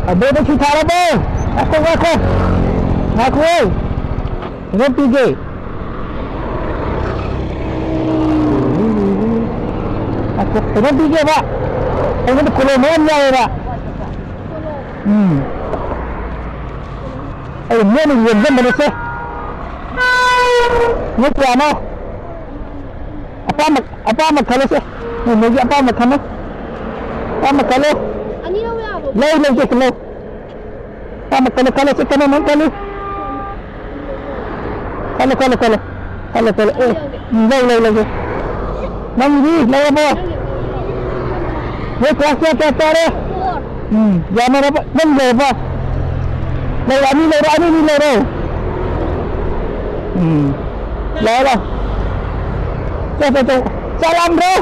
Ada dah cerita apa? Aku. Ini pergi. Aku pergi pak. Ini tu kolonial ya pak. Ini ni yang mana sih? Ini apa? Apa makan sih? Ini apa makan? Apa makan? Ani đâu ya? Lâu chứ lâu. Ta mà kalau sẽ kana nang kalau. Kalau. Lâu. Nang đi, lâu apa? Ini kelasnya cara. Jangan apa? Nang apa? Lâu ani. Lah. Cepat. Salam bro.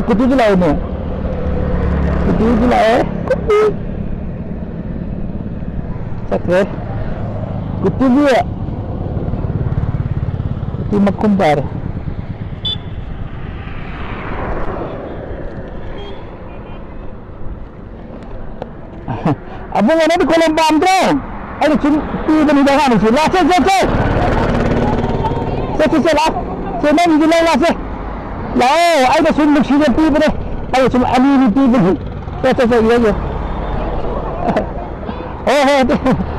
Kutu je lah ini. Kutu je lah Sakit. Kutu dia. Kutu makumbar. Abang mana di kolam bam tu? Ada cunti bani dah ni sih. Lah, se. Lah. Sini ni lah se. Lah, ada sunduk sini pi bani. Ada cuma ani ni pi bani. Se ya. Oh,